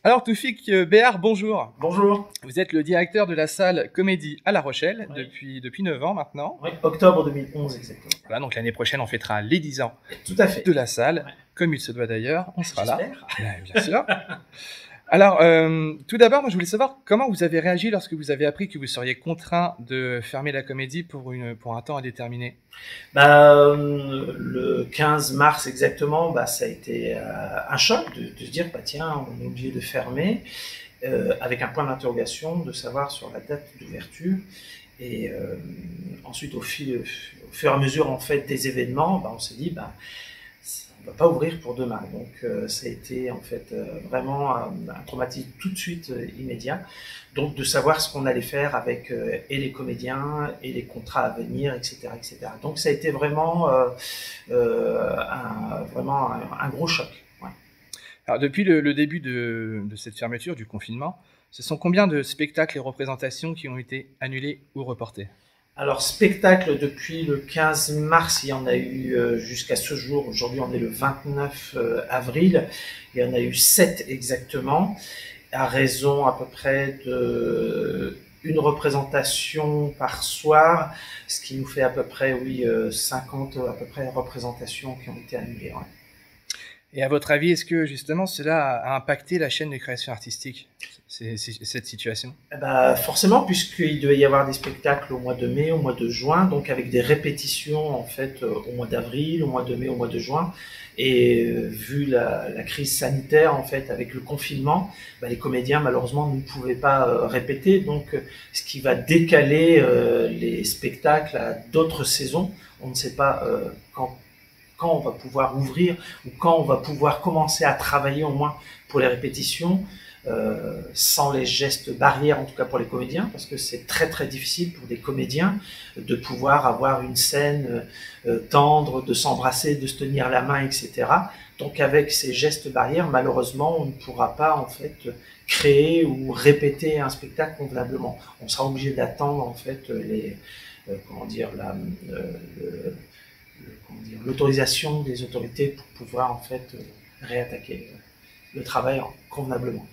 Alors Toufik Béhar, bonjour. Bonjour. Vous êtes le directeur de la salle Comédie à La Rochelle Oui. depuis 9 ans maintenant. Oui, octobre 2011 exactement. Voilà, donc l'année prochaine on fêtera les 10 ans Tout à fait. de la salle, Ouais. comme il se doit d'ailleurs, on sera là. J'espère. Bien sûr. Alors, tout d'abord, moi je voulais savoir comment vous avez réagi lorsque vous avez appris que vous seriez contraint de fermer la comédie pour un temps indéterminé. Le 15 mars exactement, ça a été un choc de se dire, tiens, on est obligé de fermer, avec un point d'interrogation de savoir sur la date d'ouverture. Et ensuite, au fur et à mesure en fait des événements, on s'est dit, on va pas ouvrir pour demain. Donc ça a été en fait vraiment un traumatisme tout de suite immédiat. Donc de savoir ce qu'on allait faire avec et les comédiens et les contrats à venir, etc., etc. Donc ça a été vraiment un gros choc. Ouais. Alors depuis le début de cette fermeture, du confinement, ce sont combien de spectacles et représentations qui ont été annulés ou reportés? Alors, spectacle, depuis le 15 mars, il y en a eu jusqu'à ce jour. Aujourd'hui, on est le 29 avril. Il y en a eu 7 exactement, à raison à peu près de une représentation par soir, ce qui nous fait à peu près, 50 à peu près représentations qui ont été annulées. Ouais. Et à votre avis, est-ce que justement cela a impacté la chaîne de création artistique, cette situation? Forcément, puisqu'il devait y avoir des spectacles au mois de mai, au mois de juin, donc avec des répétitions en fait au mois d'avril, au mois de mai, au mois de juin. Et vu la crise sanitaire en fait avec le confinement, les comédiens malheureusement ne pouvaient pas répéter, donc ce qui va décaler les spectacles à d'autres saisons. On ne sait pas quand on va pouvoir ouvrir ou quand on va pouvoir commencer à travailler au moins pour les répétitions, sans les gestes barrières, en tout cas pour les comédiens, parce que c'est très très difficile pour des comédiens de pouvoir avoir une scène tendre, de s'embrasser, de se tenir la main, etc. Donc avec ces gestes barrières, malheureusement, on ne pourra pas en fait créer ou répéter un spectacle convenablement. On sera obligé d'attendre en fait l'autorisation des autorités pour pouvoir en fait réattaquer le travail convenablement.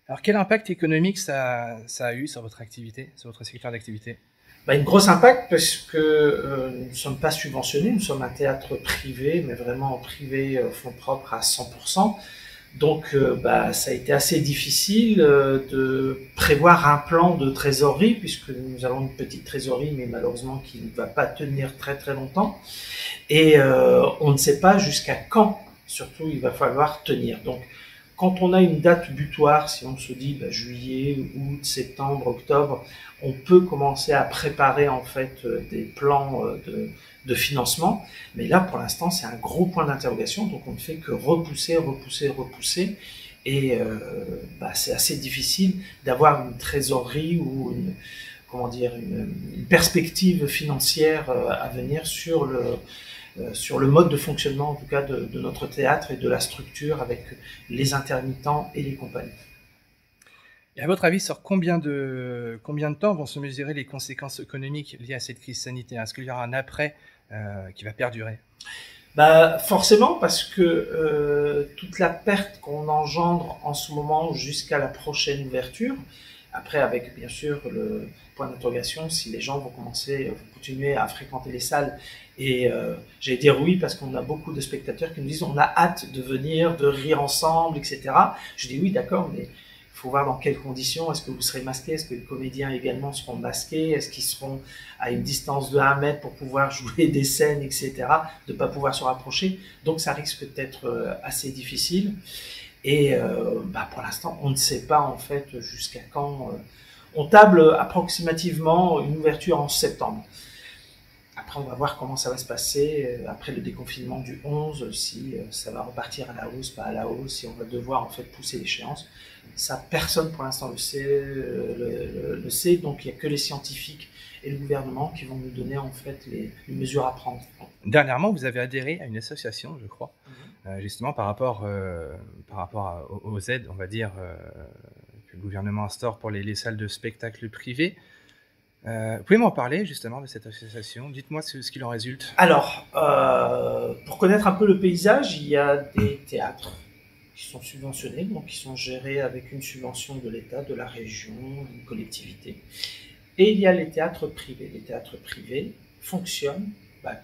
Alors quel impact économique ça a eu sur votre activité, sur votre secteur d'activité? Une grosse impact parce que nous ne sommes pas subventionnés, nous sommes un théâtre privé, mais vraiment privé, fonds propres à 100%. Donc ça a été assez difficile de prévoir un plan de trésorerie, puisque nous avons une petite trésorerie, mais malheureusement qui ne va pas tenir très très longtemps. Et on ne sait pas jusqu'à quand, surtout, il va falloir tenir. Donc quand on a une date butoir, si on se dit juillet, août, septembre, octobre, on peut commencer à préparer en fait des plans de financement. Mais là, pour l'instant, c'est un gros point d'interrogation, donc on ne fait que repousser. Et c'est assez difficile d'avoir une trésorerie ou une perspective financière à venir sur le mode de fonctionnement en tout cas de notre théâtre et de la structure avec les intermittents et les compagnies. Et à votre avis, sur combien de temps vont se mesurer les conséquences économiques liées à cette crise sanitaire? Est-ce qu'il y aura un après qui va perdurer? Forcément, parce que toute la perte qu'on engendre en ce moment jusqu'à la prochaine ouverture, après avec bien sûr le point d'interrogation si les gens vont continuer à fréquenter les salles. Et j'allais dire oui, parce qu'on a beaucoup de spectateurs qui nous disent on a hâte de venir, de rire ensemble, etc. Je dis oui, d'accord, mais il faut voir dans quelles conditions. Est-ce que vous serez masqués? Est-ce que les comédiens également seront masqués? Est-ce qu'ils seront à une distance de 1 mètre pour pouvoir jouer des scènes, etc. De ne pas pouvoir se rapprocher. Donc ça risque d'être assez difficile. Et pour l'instant, on ne sait pas en fait jusqu'à quand. On table approximativement une ouverture en septembre. Après, on va voir comment ça va se passer après le déconfinement du 11, si ça va repartir à la hausse, pas à la hausse, si on va devoir en fait pousser l'échéance. Ça, personne pour l'instant le sait, donc il n'y a que les scientifiques et le gouvernement qui vont nous donner en fait les mesures à prendre. Dernièrement, vous avez adhéré à une association, je crois, justement par rapport aux aides, on va dire, que le gouvernement instaure pour les salles de spectacle privées. Vous pouvez m'en parler justement de cette association? Dites-moi ce qu'il en résulte. Alors, pour connaître un peu le paysage, il y a des théâtres qui sont subventionnés, donc qui sont gérés avec une subvention de l'État, de la région, d'une collectivité. Et il y a les théâtres privés. Les théâtres privés fonctionnent,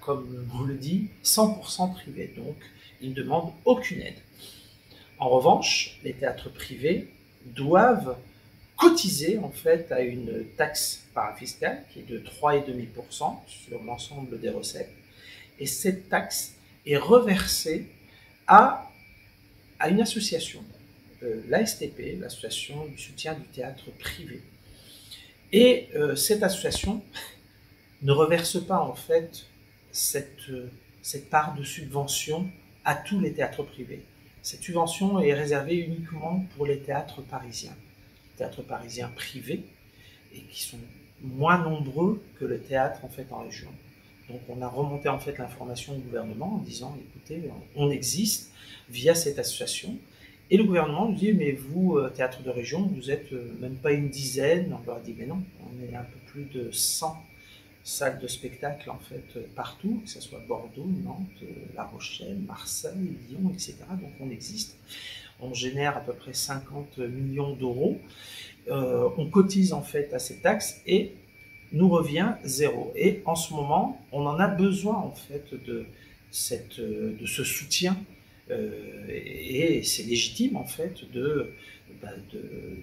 comme on le dit, 100% privés, donc ils ne demandent aucune aide. En revanche, les théâtres privés doivent cotiser en fait à une taxe parafiscale qui est de 3,5% sur l'ensemble des recettes. Et cette taxe est reversée à, à une association, l'ASTP, l'association du soutien du théâtre privé. Et cette association ne reverse pas en fait cette part de subvention à tous les théâtres privés. Cette subvention est réservée uniquement pour les théâtres parisiens privés, et qui sont moins nombreux que le théâtre en fait en région. Donc on a remonté en fait l'information au gouvernement en disant écoutez, on existe via cette association. Et le gouvernement nous dit mais vous, théâtre de région, vous êtes même pas une dizaine. On leur a dit mais non, on est un peu plus de 100 salles de spectacle en fait partout, que ce soit Bordeaux, Nantes, La Rochelle, Marseille, Lyon, etc. Donc on existe. On génère à peu près 50 millions d'euros. On cotise en fait à ces taxes et nous revient zéro. Et en ce moment, on en a besoin en fait de ce soutien. Et c'est légitime en fait de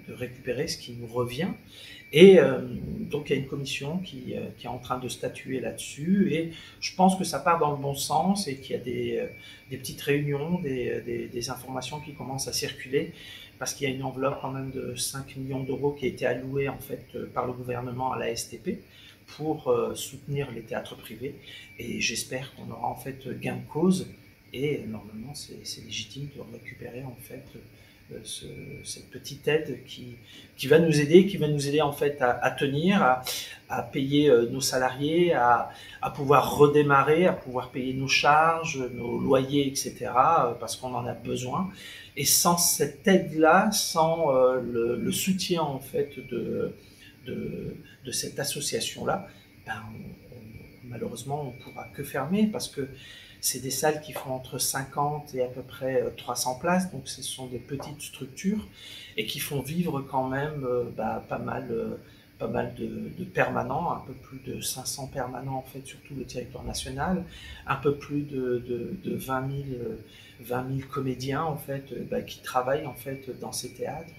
récupérer ce qui nous revient. Et donc il y a une commission qui est en train de statuer là-dessus, et je pense que ça part dans le bon sens et qu'il y a des petites réunions, des informations qui commencent à circuler, parce qu'il y a une enveloppe quand même de 5 millions d'euros qui a été allouée en fait par le gouvernement à la STP pour soutenir les théâtres privés, et j'espère qu'on aura en fait gain de cause, et normalement c'est légitime de récupérer en fait cette petite aide qui va nous aider en fait à tenir, à payer nos salariés, à pouvoir redémarrer, à pouvoir payer nos charges, nos loyers, etc. Parce qu'on en a besoin. Et sans cette aide-là, sans le soutien en fait de cette association-là, malheureusement, on ne pourra que fermer, parce que c'est des salles qui font entre 50 et à peu près 300 places, donc ce sont des petites structures et qui font vivre quand même pas mal de permanents, un peu plus de 500 permanents en fait sur tout le territoire national, un peu plus de 20 000 comédiens en fait qui travaillent en fait dans ces théâtres,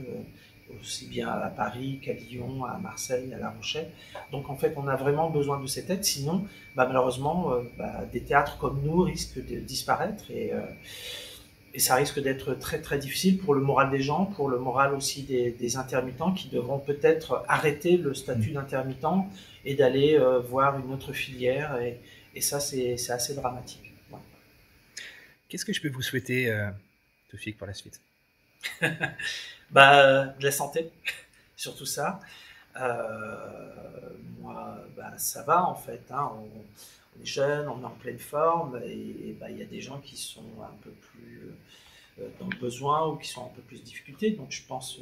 aussi bien à Paris qu'à Lyon, à Marseille, à La Rochelle. Donc en fait, on a vraiment besoin de cette aide, sinon malheureusement, des théâtres comme nous risquent de disparaître, et ça risque d'être très très difficile pour le moral des gens, pour le moral aussi des intermittents qui devront peut-être arrêter le statut d'intermittent et d'aller voir une autre filière, et ça c'est assez dramatique. Voilà. Qu'est-ce que je peux vous souhaiter, Toufik, pour la suite? De la santé, surtout ça. Moi, ça va en fait. Hein. On est jeune, on est en pleine forme, et il y a des gens qui sont un peu plus dans le besoin ou qui sont un peu plus de difficultés. Donc je pense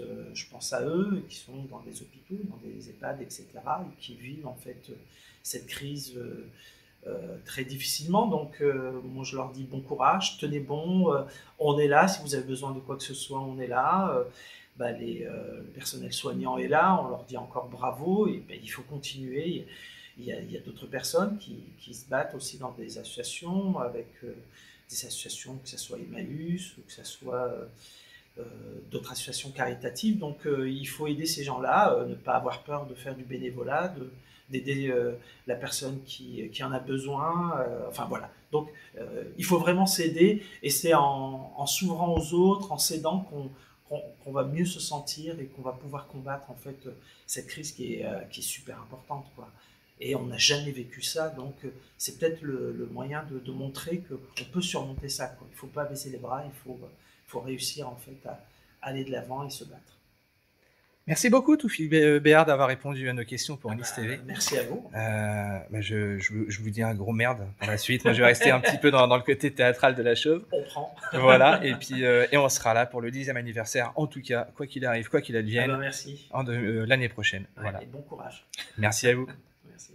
à eux qui sont dans des hôpitaux, dans des EHPAD, etc. et qui vivent en fait cette crise très difficilement. Donc moi je leur dis bon courage, tenez bon, on est là, si vous avez besoin de quoi que ce soit, on est là. Le personnel soignant est là, on leur dit encore bravo, et il faut continuer. Il y a d'autres personnes qui se battent aussi dans des associations, avec des associations, que ce soit Emmaüs ou que ce soit d'autres associations caritatives. Donc il faut aider ces gens-là, ne pas avoir peur de faire du bénévolat, d'aider la personne qui en a besoin. Enfin voilà. Donc il faut vraiment s'aider, et c'est en s'ouvrant aux autres, en s'aidant qu'on va mieux se sentir et qu'on va pouvoir combattre en fait cette crise qui est super importante, quoi. Et on n'a jamais vécu ça, donc c'est peut-être le moyen de montrer qu'on peut surmonter ça, quoi. Il ne faut pas baisser les bras, il faut réussir en fait à aller de l'avant et se battre. Merci beaucoup Toufi Béard d'avoir répondu à nos questions pour Nice TV. Merci à vous. Je vous dis un gros merde pour la suite. Moi, je vais rester un petit peu dans le côté théâtral de la chose. On prend. Voilà, et puis on sera là pour le 10e anniversaire, en tout cas, quoi qu'il arrive, quoi qu'il advienne, Merci. L'année prochaine. Ouais, voilà. Et bon courage. Merci à vous. Merci.